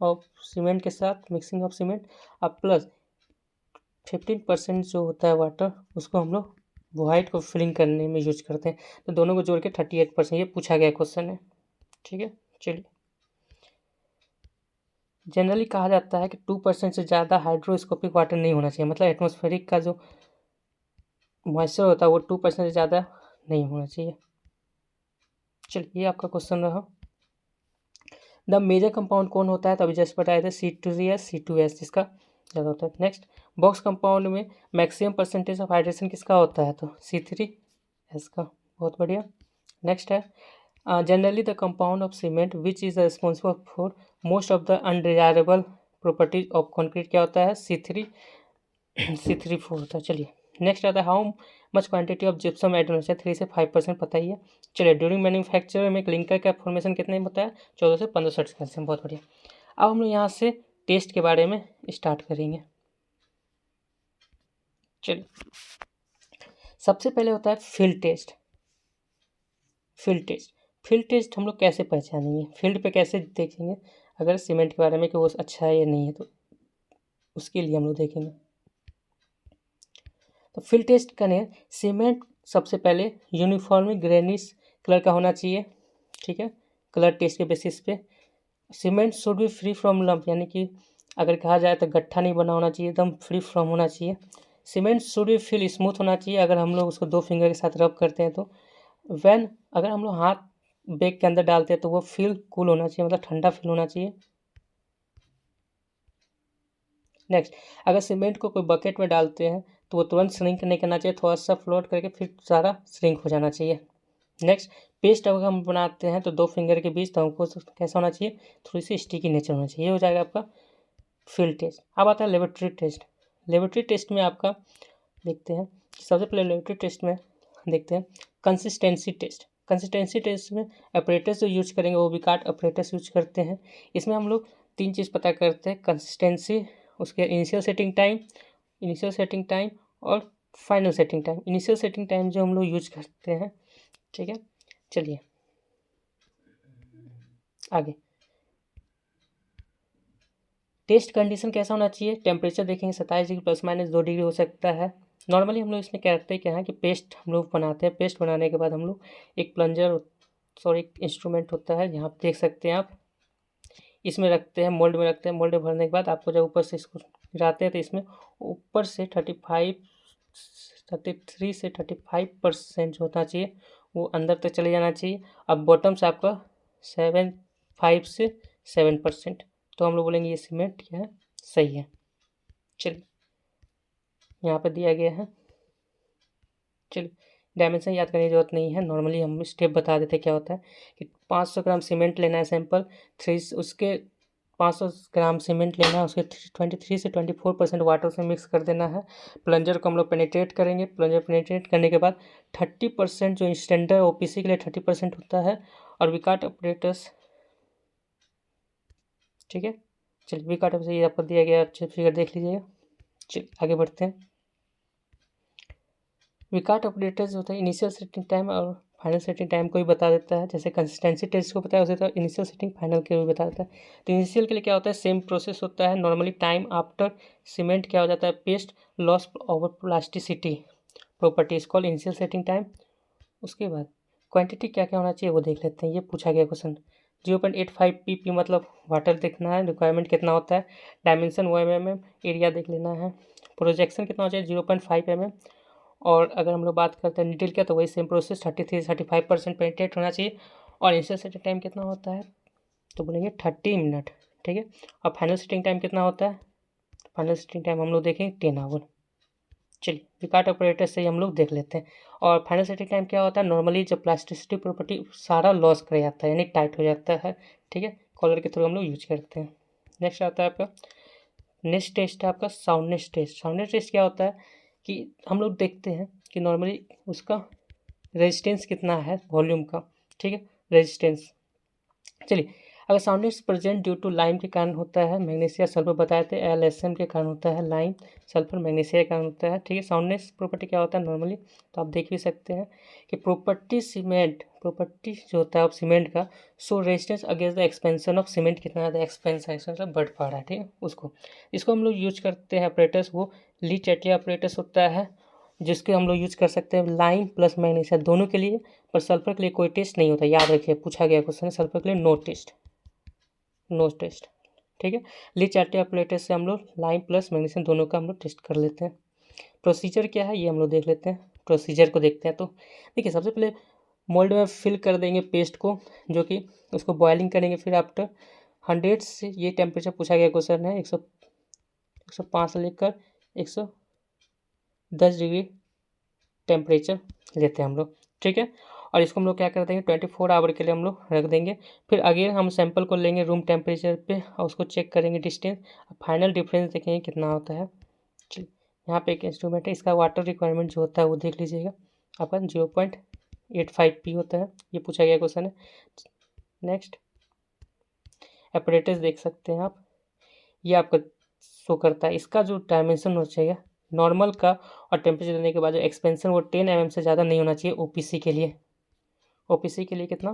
ऑफ सीमेंट के साथ, मिक्सिंग ऑफ सीमेंट। अब प्लस 15% जो होता है वाटर उसको हम लोग वॉइड को फिलिंग करने में यूज करते हैं। तो दोनों को जोड़ के 38% ये पूछा गया क्वेश्चन है। ठीक है, चलिए। जनरली कहा जाता है कि 2% से ज़्यादा हाइड्रोस्कोपिक वाटर नहीं होना चाहिए, मतलब एटमॉस्फेरिक का जो मॉइस्चर होता है वो 2% से ज़्यादा नहीं होना चाहिए। चलिए, ये आपका क्वेश्चन रहा। द मेजर कंपाउंड कौन होता है, तो अभी जस्ट बताए थे C2S, C2S जिसका ज़्यादा होता है। नेक्स्ट, बॉक्स कंपाउंड में मैक्सिमम परसेंटेज ऑफ हाइड्रेशन किसका होता है, तो C3S का। बहुत बढ़िया। नेक्स्ट है generally the compound of cement which is responsible for most of the undesirable properties of concrete क्या होता है, C3 4 होता है। चलिए, नेक्स्ट आता है how much quantity of gypsum add होना चाहिए, 3 से 5% पता ही है। चलिए, ड्यूरिंग मैन्युफैक्चर में क्लिंकर का फॉर्मेशन कितने में होता है, 14 से 15 कैल्शियम। बहुत बढ़िया। अब हम लोग यहाँ से टेस्ट के बारे में स्टार्ट करेंगे। चलिए, सबसे पहले होता है फील्ड टेस्ट। फील्ड टेस्ट हम लोग कैसे पहचानेंगे, फील्ड पे कैसे देखेंगे अगर सीमेंट के बारे में कि वो अच्छा है या नहीं है, तो उसके लिए हम लोग देखेंगे। तो फील्ड टेस्ट करने सीमेंट सबसे पहले यूनिफॉर्मली ग्रेनिश कलर का होना चाहिए। ठीक है, कलर टेस्ट के बेसिस पे। Cement should be free from lump, यानी कि अगर कहा जाए तो गट्ठा नहीं बना होना चाहिए, एकदम फ्री फ्रॉम होना चाहिए। Cement should B feel smooth होना चाहिए, अगर हम लोग उसको 2 फिंगर के साथ रब करते हैं तो। वैन अगर हम लोग हाथ बैग के अंदर डालते हैं तो वो फील कूल होना चाहिए, मतलब ठंडा फील होना चाहिए। नेक्स्ट, अगर सीमेंट को कोई बकेट में डालते हैं तो वो तुरंत श्रिंक नहीं करना चाहिए, थोड़ा सा फ्लोट करके फिर सारा श्रिंक हो जाना चाहिए। नेक्स्ट, पेस्ट अगर हम बनाते हैं तो 2 फिंगर के बीच, तो हमको कैसा होना चाहिए, थोड़ी सी स्टिकी नेचर होना चाहिए। ये हो जाएगा आपका फील्ड टेस्ट। अब आता है लेबोरेटरी टेस्ट। लेबोरेटरी टेस्ट में आपका देखते हैं, सबसे पहले लेबोरेटरी टेस्ट में देखते हैं कंसिस्टेंसी टेस्ट। कंसिस्टेंसी टेस्ट में ऑपरेटर्स जो यूज करेंगे वो विकार्ट ऑपरेटर्स यूज करते हैं। इसमें हम लोग 3 चीज़ पता करते हैं, कंसिस्टेंसी, उसके इनिशियल सेटिंग टाइम और final setting time. Initial setting time जो हम लोग यूज करते हैं। ठीक है, चलिए आगे। टेस्ट कंडीशन कैसा होना चाहिए, टेम्परेचर देखेंगे 27 डिग्री ±2 डिग्री हो सकता है। नॉर्मली हम लोग इसमें करते क्या है कि पेस्ट हम लोग बनाते हैं, पेस्ट बनाने के बाद हम लोग एक प्लंजर एक इंस्ट्रूमेंट होता है, यहाँ देख सकते हैं आप, इसमें रखते हैं, मोल्ड में रखते हैं। मोल्ड में भरने के बाद आपको जब ऊपर से इसको गिराते हैं तो इसमें ऊपर से 33 से 35% जो होना चाहिए वो अंदर तक चले जाना चाहिए। अब बॉटम से आपका 5 से 7%, तो हम लोग बोलेंगे ये सीमेंट क्या है, सही है। चलिए, यहाँ पर दिया गया है। चलिए, डायमेंशन याद करने की जरूरत नहीं है, नॉर्मली हम स्टेप बता देते क्या होता है कि 500 ग्राम सीमेंट लेना है सैंपल, उसके 500 ग्राम सीमेंट लेना है, उसके 23 से 24% वाटर से मिक्स कर देना है। प्लंजर को हम लोग पेनिट्रेट करेंगे। प्लंजर पेनिट्रेट करने के बाद 30% जो स्टैंडर्ड OPC के लिए 30% होता है, और विकार्ट ऑपरेटर्स। ठीक है, चलिए, विकार्ट ऑपरेटर्स ये आपको दिया गया, अच्छे फिगर देख लीजिएगा। चलिए आगे बढ़ते हैं। विकार्ट ऑपरेटर्स होता है इनिशियल सेटिंग टाइम और फाइनल सेटिंग टाइम को भी बता देता है। जैसे कंसिस्टेंसी टेस्ट को पता है उसे तो इनिशियल सेटिंग फाइनल के भी बता देता है। तो इनिशियल के लिए क्या होता है, सेम प्रोसेस होता है। नॉर्मली टाइम आफ्टर सीमेंट क्या हो जाता है, paste loss over plasticity properties call initial setting time. उसके बाद क्वांटिटी क्या क्या होना चाहिए वो देख लेते हैं, ये पूछा गया क्वेश्चन। 0.85 pp मतलब वाटर देखना है, रिक्वायरमेंट कितना होता है। डायमेंशन 1 mm, एरिया देख लेना है। प्रोजेक्शन कितना हो चाहिए, 0.5 mm। और अगर हम लोग बात करते हैं डिटेल क्या, तो वही सेम प्रोसेस 33 से 35% पेनिट्रेट होना चाहिए। और इनिशियल सेटिंग टाइम कितना होता है, तो बोलेंगे 30 मिनट। ठीक है, और फाइनल सेटिंग टाइम कितना होता है, फाइनल सेटिंग टाइम हम लोग देखेंगे 10 आवर। चलिए विकार्ट ऑपरेटर से ही हम लोग देख लेते हैं। और फाइनल सेटिंग टाइम क्या होता है, नॉर्मली जब प्लास्टिसिटी प्रॉपर्टी सारा लॉस कर जाता है यानी टाइट हो जाता है, ठीक है, कॉलर के थ्रू हम लोग यूज करते हैं। नेक्स्ट आता है आपका नेक्स्ट टेस्ट है आपका साउंडनेस टेस्ट। साउंडनेस टेस्ट क्या होता है कि हम लोग देखते हैं कि नॉर्मली उसका रेजिस्टेंस कितना है वॉल्यूम का, ठीक है, रेजिस्टेंस। चलिए अगर soundness present due to lime के कारण होता है, मैग्नीशिया सल्फर बताए थे, LSM के कारण होता है, लाइम सल्फर मैग्नीशिया के कारण होता है, ठीक है। साउंडनेस प्रॉपर्टी क्या होता है नॉर्मली, तो आप देख भी सकते हैं कि प्रॉपर्टी जो होता है सीमेंट का, सो resistance against the expansion of cement, कितना ज़्यादा एक्सपेंशन बढ़ पा रहा है, ठीक है, उसको इसको हम लोग यूज करते हैं ऑपरेटर्स, वो ली चैटलिया ऑपरेटर्स होता है, जिसके हम लोग यूज कर सकते हैं लाइम प्लस मैग्नीशिया दोनों के लिए। पर सल्फर के लिए कोई टेस्ट नहीं होता, याद रखिए, पूछा गया क्वेश्चन है, सल्फर के लिए नो टेस्ट, ठीक है। ली चैटलिया ऑपरेटर से हम लोग लाइम प्लस मैग्नीशियम दोनों का हम लोग टेस्ट कर लेते हैं। प्रोसीजर क्या है ये हम लोग देख लेते हैं, प्रोसीजर को देखते हैं। तो देखिए सबसे पहले मोल्ड में फिल कर देंगे पेस्ट को, जो कि उसको बॉयलिंग करेंगे, फिर आफ्टर 100 से ये टेम्परेचर पूछा गया क्वेश्चन है 105 से लेकर 110 डिग्री टेम्परेचर लेते हैं हम लोग, ठीक है। और इसको हम लोग क्या कर देंगे 24 आवर के लिए हम लोग रख देंगे। फिर अगेन हम सैंपल को लेंगे रूम टेम्परेचर पे और उसको चेक करेंगे डिस्टेंस, फाइनल डिफरेंस देखेंगे कितना होता है। चलिए यहाँ पे एक इंस्ट्रूमेंट है, इसका वाटर रिक्वायरमेंट जो होता है वो देख लीजिएगा, आपका 0.85 P होता है, ये पूछा गया क्वेश्चन है। नेक्स्ट एपरेटस देख सकते हैं आप, ये आपका शो करता है, इसका जो डायमेंशन होना चाहिए नॉर्मल का और टेम्परेचर देने के बाद जो एक्सपेंशन वो 10 mm से ज़्यादा नहीं होना चाहिए। ओपीसी के लिए कितना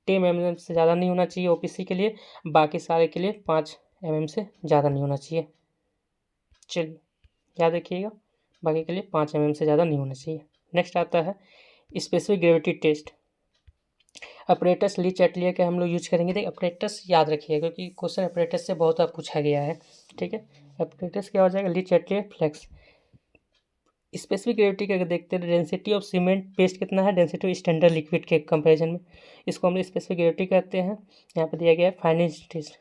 10 mm से ज़्यादा नहीं होना चाहिए ओपीसी के लिए, बाकी सारे के लिए 5 mm से ज़्यादा नहीं होना चाहिए। चलिए याद रखिएगा, बाकी के लिए 5 mm से ज़्यादा नहीं होना चाहिए। नेक्स्ट आता है स्पेसिफिक ग्रेविटी टेस्ट। अपरेटस ली चैटलिया के हम लोग यूज करेंगे। देखिए अपरेटस याद रखिएगा क्योंकि क्वेश्चन अपरेटस से बहुत बार पूछा गया है, ठीक है। अपरेटस क्या हो जाएगा, ली चैटलिया फ्लेक्स। स्पेसिफिक ग्रेविटी का अगर देखते हैं डेंसिटी ऑफ सीमेंट पेस्ट कितना है, डेंसिटी ऑफ स्टैंडर्ड लिक्विड के कंपैरिजन में, इसको हम लोग स्पेसिफिक ग्रेविटी कहते हैं। यहाँ पर दिया गया है फाइनेंस टेस्ट।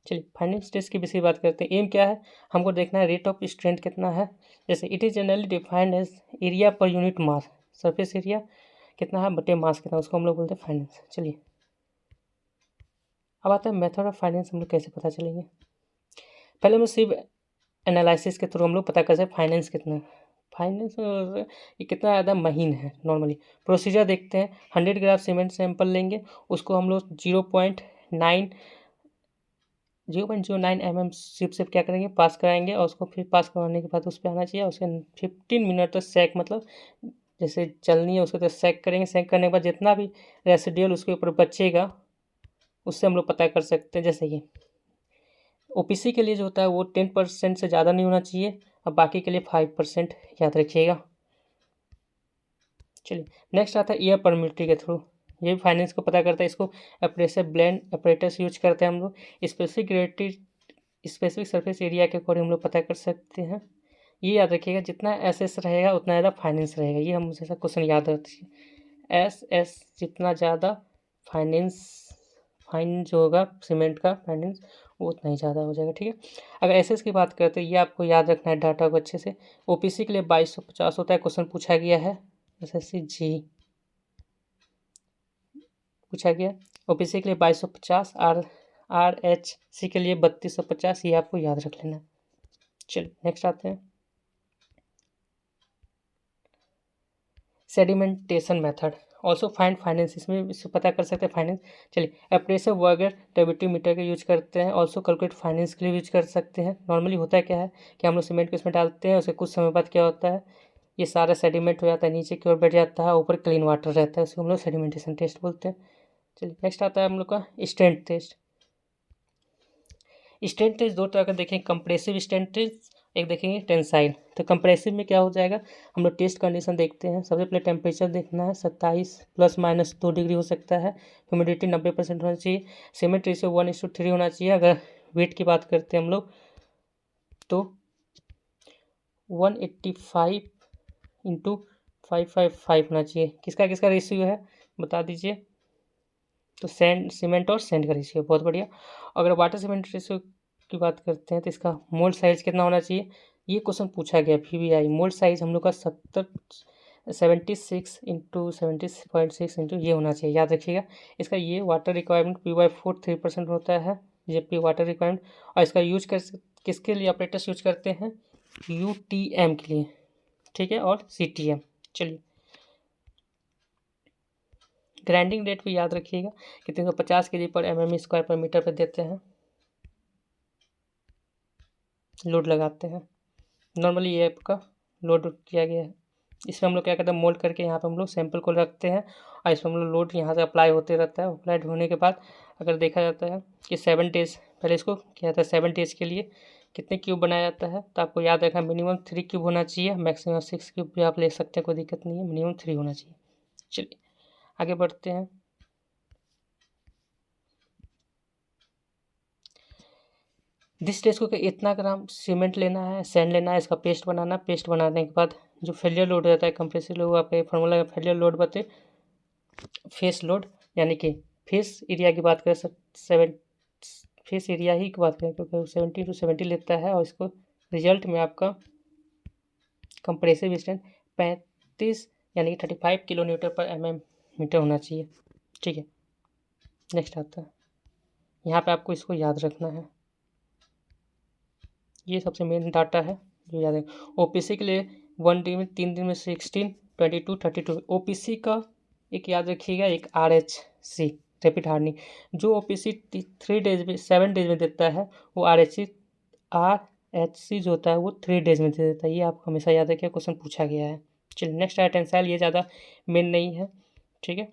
चलिए फाइनेंस टेस्ट की विषय बात करते हैं। एम क्या है, हमको देखना है रेट ऑफ स्ट्रेंथ कितना है। जैसे it is generally defined as area per unit mass, surface area कितना है बटे मास कितना, उसको हम लोग बोलते हैं फाइनेंस। चलिए अब आता है मेथड ऑफ फाइनेंस, हम लोग कैसे पता चलेंगे। पहले हम सिर्फ एनालिसिस के थ्रू हम लोग पता कर सकते फाइनेंस कितना है, फाइनेंस ये कितना ज़्यादा महीन है। नॉर्मली प्रोसीजर देखते हैं, 100 ग्राम सीमेंट सैंपल लेंगे, उसको हम लोग 0.09 mm सिप से क्या करेंगे पास कराएंगे, और उसको फिर पास करवाने के बाद उस पर आना चाहिए, उसके 15 मिनट तक सेक, मतलब जैसे चलनी है उसको तो सेक करेंगे। सेक करने के बाद जितना भी रेसिडियल उसके ऊपर बचेगा उससे हम लोग पता कर सकते हैं। जैसे कि ओपीसी के लिए जो होता है वो 10% से ज़्यादा नहीं होना चाहिए, और बाकी के लिए 5% याद रखिएगा। चलिए नेक्स्ट आता है एयर परमिटिविटी के थ्रू, ये भी फाइनेंस को पता करता है। इसको अप्रेसर ब्लेंड अपरेटस यूज करते हैं हम लोग, specific gravity specific surface area के अकॉर्डिंग हम लोग पता कर सकते हैं। ये याद रखिएगा जितना एस रहेगा उतना ज़्यादा फाइनेंस रहेगा, ये हम जैसा क्वेश्चन याद रखिए। एस जितना ज़्यादा फाइनेंस फाइन जो होगा सीमेंट का फाइनेंस वो उतना ही ज़्यादा हो जाएगा, ठीक है। अगर एस की बात करते हैं, ये आपको याद रखना है डाटा को अच्छे से। ओपीसी के लिए 2250 होता है, क्वेश्चन पूछा गया है SSC जी पूछा गया। ओपीसी के लिए 2250, RHC के लिए 3250, ये आपको याद रख लेना। चलिए नेक्स्ट आते हैं sedimentation method, also find finance, इसमें इससे पता कर सकते हैं फाइनेंस। चलिए एप्रेसर वगैरह टेबिलिटी मीटर का यूज करते हैं, ऑल्सो कैलकुलेट फाइनेंस के लिए यूज कर सकते हैं। नॉर्मली होता है क्या है कि हम लोग सीमेंट को इसमें डालते हैं, उसके कुछ समय बाद क्या होता है ये सारा सेडिमेंट हो जाता है, नीचे की ओर बैठ जाता है, ऊपर क्लीन वाटर रहता है, उसको हम लोग सेडिमेंटेशन टेस्ट बोलते हैं। चलिए नेक्स्ट आता है हम लोग का स्ट्रेंथ टेस्ट। स्ट्रेंथ टेस्ट दो तरह का देखेंगे, कंप्रेसिव स्ट्रेंथ टेस्ट, एक देखेंगे टेंसाइल। तो कंप्रेसिव में क्या हो जाएगा, हम लोग टेस्ट कंडीशन देखते हैं। सबसे पहले टेम्परेचर देखना है 27 ±2 डिग्री हो सकता है, ह्यूमिडिटी 90% होना चाहिए, सीमेंट रेशियो 1:3 होना चाहिए। अगर वेट की बात करते हैं हम लोग तो 185 × 555 होना चाहिए। किसका किसका रेशियो है बता दीजिए, तो सीमेंट और सैंड का रेशियो, बहुत बढ़िया। अगर वाटर सीमेंट रेशियो की बात करते हैं तो इसका मोल्ड साइज कितना होना चाहिए ये क्वेश्चन पूछा गया PBI मोल्ड साइज हम लोग का 76 इंटू ये होना चाहिए, याद रखिएगा। इसका ये वाटर रिक्वायरमेंट P/4 3% होता है, ये पी वाटर रिक्वायरमेंट। और इसका यूज किसके लिए ऑपरेटर्स यूज करते हैं? UTM के लिए, ठीक है, और CTM। चलिए, ग्राइंडिंग रेट भी याद रखिएगा कि 350 kg पर mm² पर मीटर पर देते हैं, लोड लगाते हैं। नॉर्मली ये आपका लोड किया गया है। इसमें हम लोग क्या करते हैं, मोल्ड करके यहाँ पे हम लोग सैंपल को रखते हैं और इसमें हम लोग लोड यहाँ से अप्लाई होते रहता है। अप्लाइड होने के बाद अगर देखा जाता है कि 7 डेज पहले इसको क्या जाता है, 7 डेज के लिए कितने क्यूब बनाया जाता है, तो आपको याद रखना मिनिमम 3 क्यूब होना चाहिए, मैक्सिमम 6 क्यूब भी आप ले सकते हैं, कोई दिक्कत नहीं है, मिनिमम 3 होना चाहिए। चलिए आगे बढ़ते हैं। दिस टेस्ट को इतना ग्राम सीमेंट लेना है, सैंड लेना है, इसका पेस्ट बनाना। पेस्ट बनाने के बाद जो फेलियर लोड रहता है कंप्रेसिव लोड, आपका फार्मूला का फेलियर लोड बते फेस लोड, यानी कि फेस एरिया की बात करें, 7 फेस एरिया ही की बात करें क्योंकि 70 to 70 लेता है। और इसको रिजल्ट में आपका कंप्रेसिव स्ट्रेंथ 35 यानी 35 किलोमीटर पर mm होना चाहिए, ठीक है। नेक्स्ट आता है, यहाँ पे आपको इसको याद रखना है, ये सबसे मेन डाटा है जो याद है। OPC के लिए 1 दिन में 3 दिन में 16, 22, 32 OPC का एक याद रखिएगा, एक RHC रैपिड हार्डनिंग, जो OPC 3 डेज में 7 डेज में देता है, वो RHC जो होता है वो 3 डेज में दे देता है। ये आप हमेशा याद रखिए, क्वेश्चन पूछा गया है। चलिए नेक्स्ट है टेंसाइल, ये ज़्यादा मेन नहीं है, ठीक है।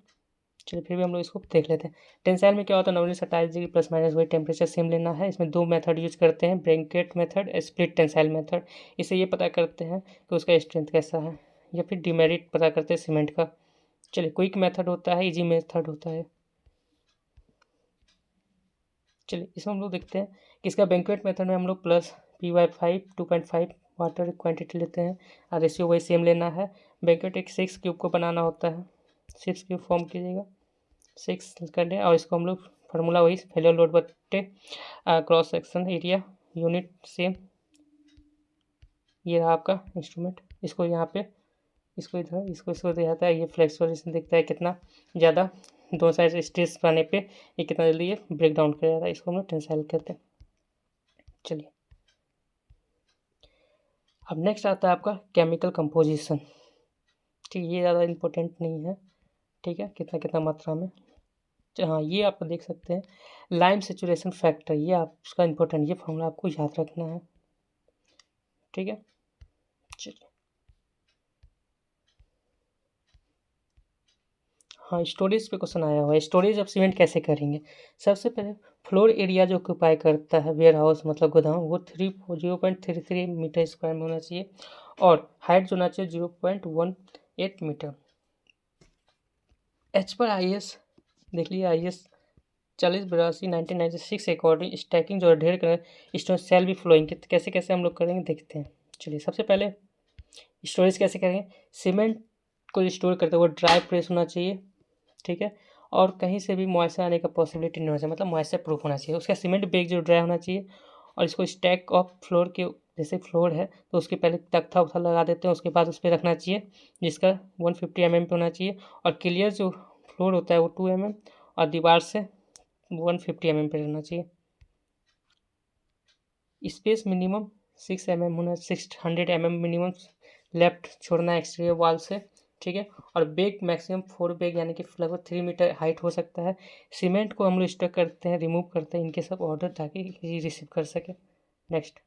चलिए फिर भी हम लोग इसको देख लेते हैं। टेंसाइल में क्या होता है, नॉर्मली 27 डिग्री प्लस माइनस वही टेम्परेचर सेम लेना है। इसमें 2 मेथड यूज करते हैं, bracket method, split tensile method. इससे ये पता करते हैं कि उसका स्ट्रेंथ कैसा है, या फिर डिमेरिट पता करते हैं सीमेंट का। चलिए क्विक मेथड होता है, इजी मेथड होता है। चलिए इसमें हम लोग देखते हैं कि इसका बैंक्वेट मेथड में हम लोग प्लस P/5 2.5 वाटर क्वांटिटी लेते हैं और रेशियो वही सेम लेना है। बैंक्वेट एक 6 क्यूब को बनाना होता है, 6 क्यूब फॉर्म कीजिएगा, 6 कर दें। और इसको हम लोग फार्मूला वही फेलियर लोड बट्टे cross section area unit same. ये रहा आपका इंस्ट्रूमेंट, इसको यहाँ पे इसको इधर इसको दिया जाता है, ये फ्लेक्चुअल दिखता है कितना ज़्यादा दोनों साइड से स्ट्रेस पाने पे ये कितना जल्दी ये ब्रेक डाउन कर जाता है, इसको हम लोग टेंसाइल कहते हैं। चलिए अब नेक्स्ट आता है आपका केमिकल कंपोजिशन, ठीक, ये ज़्यादा इम्पोर्टेंट नहीं है, ठीक है, कितना कितना मात्रा में। हाँ ये आप देख सकते हैं, लाइम सेचुरेशन फैक्टर, ये आप उसका इम्पोर्टेंट, ये फॉर्मूला आपको याद रखना है, ठीक है। चलिए हाँ, स्टोरेज पे क्वेश्चन आया हुआ है, स्टोरेज ऑफ सीमेंट कैसे करेंगे। सबसे पहले फ्लोर एरिया जो ऑक्यूपाई करता है वेयर हाउस मतलब गोदाम, वो 0.33 मीटर स्क्वायर में होना चाहिए, और हाइट जो होना चाहिए 0.18 मीटर। एच पर IS देख लीजिए, IS 4082/1996 अकॉर्डिंग स्टैकिंग जो ढेर करें स्टोन सेल भी फ्लोइंग, कैसे कैसे हम लोग करेंगे देखते हैं। चलिए सबसे पहले स्टोरेज कैसे करेंगे, सीमेंट को स्टोर करते हुए ड्राई प्रेस होना चाहिए, ठीक है, और कहीं से भी मॉइस्चर आने का पॉसिबिलिटी नहीं होना चाहिए, मतलब मॉइस्चर प्रूफ होना चाहिए। उसका सीमेंट बेग जो ड्राई होना चाहिए, और इसको स्टैक ऑफ फ्लोर के, जैसे फ्लोर है तो उसके पहले तख्ता उख्ता लगा देते हैं, उसके बाद उस पर रखना चाहिए, जिसका 150 mm पे होना चाहिए। और क्लियर जो फ्लोर होता है वो 2 mm, और दीवार से 150 mm पे रहना चाहिए। स्पेस मिनिमम 6 mm होना, 600 mm मिनिमम लेफ्ट छोड़ना है एक्सटीरियर वॉल से, ठीक है। और बेग मैक्सिमम 4 बेग यानी कि लगभग 3 मीटर हाइट हो सकता है। सीमेंट को हम लोग स्टक करते हैं, रिमूव करते हैं इनके सब ऑर्डर, ताकि रिसीव कर सके। नेक्स्ट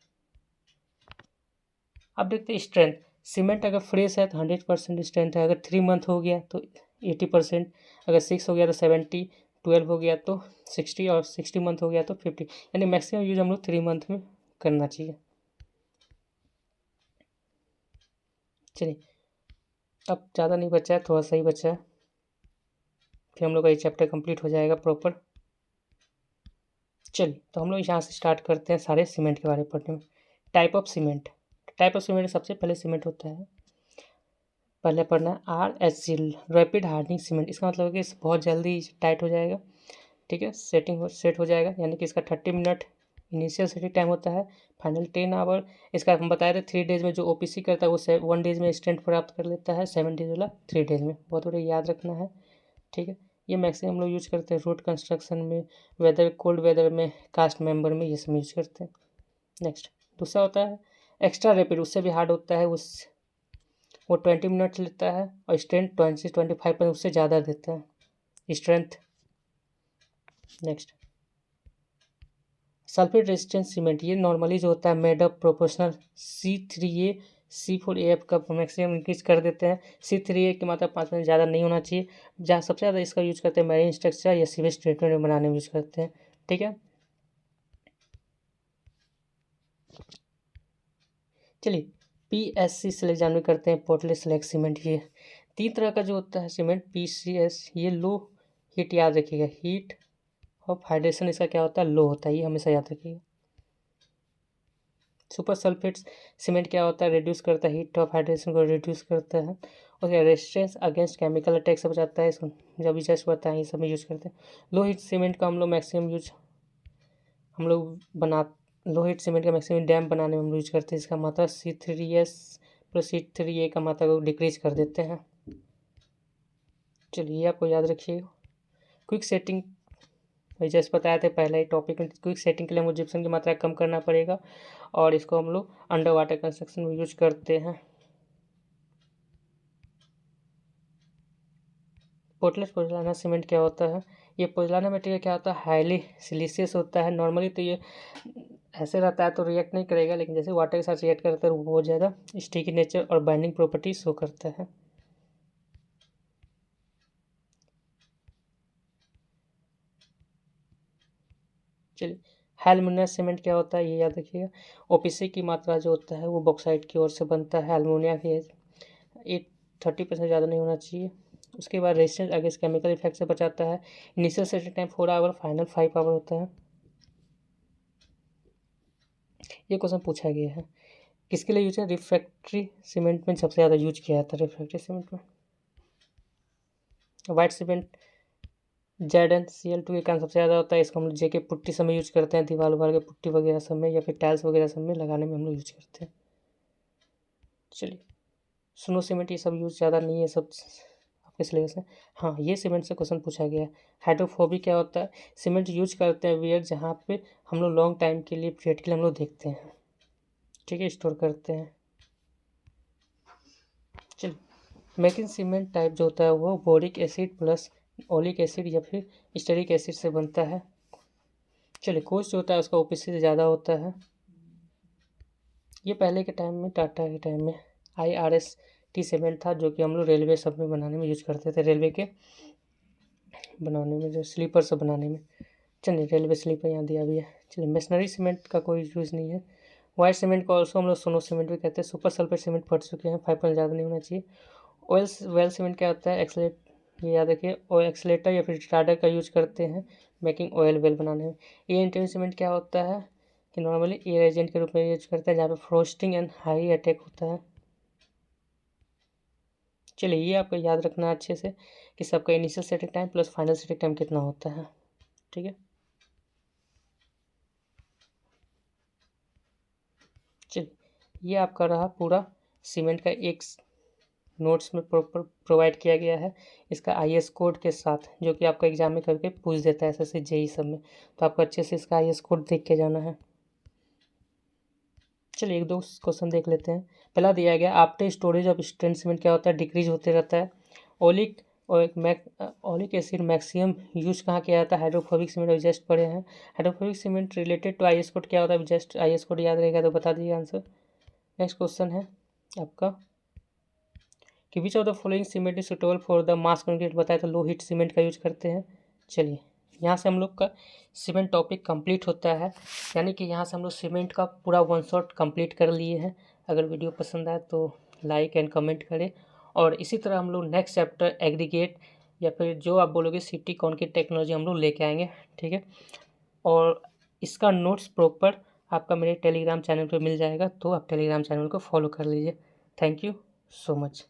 अब देखते हैं स्ट्रेंथ। सीमेंट अगर फ्रेश है तो 100% स्ट्रेंथ है, अगर 3 मंथ हो गया तो 80%, अगर 6 हो गया तो 70, 12 हो गया तो 60, और 60 मंथ हो गया तो 50, यानी मैक्सिमम यूज हम लोग 3 मंथ में करना चाहिए। चलिए अब ज़्यादा नहीं बचा है, थोड़ा सा ही बचा है, फिर हम लोग का ये चैप्टर कंप्लीट हो जाएगा प्रॉपर। चलिए तो हम लोग यहाँ से स्टार्ट करते हैं सारे सीमेंट के बारे में पढ़ने में। Type of cement, type of cement सबसे पहले सीमेंट होता है, पहले पढ़ना है RHC रैपिड हार्डनिंग सीमेंट। इसका मतलब है कि बहुत जल्दी टाइट हो जाएगा, ठीक है, सेट हो जाएगा, यानी कि इसका 30 मिनट इनिशियल सेटिंग टाइम होता है फाइनल 10 आवर। इसका हम बताए थे 3 डेज में जो ओपीसी करता है वो 1 डेज में स्टैंड प्राप्त कर लेता है, 7 डेज वाला 3 डेज में। बहुत बड़ा याद रखना है, ठीक है। ये मैक्सिमम हम लोग यूज करते हैं रोड कंस्ट्रक्शन में, वेदर कोल्ड वेदर में, कास्ट मेंबर में, ये सब यूज करते हैं। नेक्स्ट दूसरा होता है एक्स्ट्रा रैपिड, उससे भी हार्ड होता है, वो 20 मिनट लेता है और स्ट्रेंथ 20-25 पर उससे ज़्यादा देता है strength. Next sulphate resistance cement, ये नॉर्मली जो होता है मेडअप प्रोपोर्शनल C3A C4AF का मैक्सिमम इंक्रीज कर देते हैं। C3A की मात्रा 5 में ज़्यादा नहीं होना चाहिए। जहाँ सबसे ज़्यादा इसका यूज करते हैं मैरीन स्ट्रक्चर या सीवेज ट्रीटमेंट बनाने में यूज करते हैं, ठीक है। चलिए PSC सिलेक्ट जानवी करते हैं, पोर्टलेट सिलेक्ट सीमेंट। ये 3 तरह का जो होता है सीमेंट PCS, ये लो हीट, याद रखिएगा हीट ऑफ हाइड्रेशन इसका क्या होता है, लो होता है, ये हमेशा याद रखिएगा। सुपर सल्फेट सीमेंट क्या होता है, रिड्यूस करता है हीट ऑफ हाइड्रेशन को, रिड्यूस करता है और रेजिस्टेंस अगेंस्ट केमिकल अटैक से बचाता है। इसको जब भी जस्ट बताएं ये सब में यूज करते हैं। लो हीट सीमेंट का हम लोग मैक्सिमम यूज हम लोग बना लो हीट सीमेंट का मैक्सिमम डैम बनाने में हम यूज करते हैं। इसका मात्रा C3S प्लस C3A का मात्रा को डिक्रीज कर देते हैं। चलिए आपको याद रखिएगा। क्विक सेटिंग, भाई जैसे बताया था पहले ही टॉपिक में, क्विक सेटिंग के लिए मुझे जिप्सम की मात्रा कम करना पड़ेगा और इसको हम लोग अंडर वाटर कंस्ट्रक्शन में यूज करते हैं। पोर्टलेट पोज़लाना सीमेंट क्या होता है, ये पोज़लाना मटेरियल क्या होता है, हाईली सिलिशियस होता है। नॉर्मली तो ये ऐसे रहता है तो रिएक्ट नहीं करेगा, लेकिन जैसे वाटर के साथ रिएक्ट करता है वो बहुत ज़्यादा स्टिकी नेचर और बाइंडिंग प्रॉपर्टी शो करता है। चलिए एल्युमिनियम सीमेंट क्या होता है, ये याद रखिएगा। ओपीसी की मात्रा जो होता है वो बॉक्साइट की ओर से बनता है। एल्युमिनियम के 30% ज़्यादा नहीं होना चाहिए। उसके बाद रेजिस्टेंस अगेंस्ट केमिकल इफेक्ट से बचाता है। Initial setting time 4 hour, final 5 hour होता है। ये क्वेश्चन पूछा गया है किसके लिए यूज है, रिफ्रैक्ट्री सीमेंट में सबसे ज़्यादा यूज किया जाता है। रिफ्रैक्ट्री सीमेंट में वाइट सीमेंट ZnCl2 के कारण सबसे ज़्यादा होता है। इसको हम लोग जेके पुट्टी सब में यूज करते हैं, दीवार उवार के पुट्टी वगैरह सब में या फिर टाइल्स वगैरह सब में लगाने में हम लोग यूज करते हैं। चलिए स्नो सीमेंट ये सब यूज ज़्यादा नहीं है, सब आपके सिलेबस में। हाँ ये सीमेंट से क्वेश्चन पूछा गया है। हाइड्रोफोबिक क्या होता है, सीमेंट यूज करते हैं वियर जहाँ पे हम लोग लॉन्ग टाइम के लिए पीरियड के लिए हम लोग देखते हैं, ठीक है, स्टोर करते हैं। चलिए मेकिंग सीमेंट टाइप जो होता है वो boric acid plus oleic acid या फिर स्टेरिक एसिड से बनता है। चलिए कोस्ट जो होता है उसका ओपीसी से ज़्यादा होता है। ये पहले के टाइम में टाटा के टाइम में IRST सीमेंट था जो कि हम लोग रेलवे सब में बनाने में यूज करते थे, रेलवे के बनाने में, जो स्लीपर सब बनाने में। चलिए रेलवे स्लीपर यहाँ दिया भी है। चलिए मेशनरी सीमेंट का कोई यूज़ नहीं है। वाइट सीमेंट को ऑल्सो हम लोग सोनो सीमेंट भी कहते हैं। सुपर सल्फेट सीमेंट पढ़ चुके हैं, 5 ज़्यादा नहीं होना चाहिए। वेल सीमेंट क्या होता है, एक्सलेट, ये याद रखिए, ऑयल एक्सलेटर या फिर स्टार्टर का यूज करते हैं मेकिंग ऑयल वेल बनाने में। ये इंटेंस सीमेंट क्या होता है कि नॉर्मली एयर एजेंट के रूप में यूज करते हैं जहाँ पे फ्रोस्टिंग एंड हाई अटैक होता है। चलिए ये आपको याद रखना है अच्छे से कि सबका initial setting time plus final setting time कितना होता है, ठीक है। चलिए ये आपका रहा पूरा सीमेंट का एक नोट्स में प्रॉपर प्रोवाइड किया गया है इसका IS कोड के साथ, जो कि आपका एग्जाम में करके पूछ देता है SSC JEE सब में, तो आपको अच्छे से इसका IS कोड देख के जाना है। चलिए एक दो क्वेश्चन देख लेते हैं। पहला दिया गया after storage of strength cement क्या होता है, डिक्रीज होते रहता है। Oleic oleic acid maximum use कहाँ किया जाता है, हाइड्रोफोबिक सीमेंट जस्ट पढ़े हैं। Hydrophobic cement related to IS code क्या होता है, जस्ट IS कोड याद रहेगा तो बता दीजिए आंसर। नेक्स्ट क्वेश्चन है आपका कि which of the following cement is suitable for the mass concrete, बताया तो लो हीट सीमेंट का यूज करते हैं। चलिए यहाँ से हम लोग का सीमेंट टॉपिक कंप्लीट होता है, यानी कि यहाँ से हम लोग सीमेंट का पूरा 1 शॉट कंप्लीट कर लिए हैं। अगर वीडियो पसंद आए तो लाइक एंड कमेंट करें, और इसी तरह हम लोग नेक्स्ट चैप्टर एग्रीगेट या फिर जो आप बोलोगे सिटी कॉन्क्रीट टेक्नोलॉजी हम लोग लेके आएंगे, ठीक है। और इसका नोट्स प्रॉपर आपका मेरे टेलीग्राम चैनल पर मिल जाएगा, तो आप टेलीग्राम चैनल को फॉलो कर लीजिए। Thank you so much.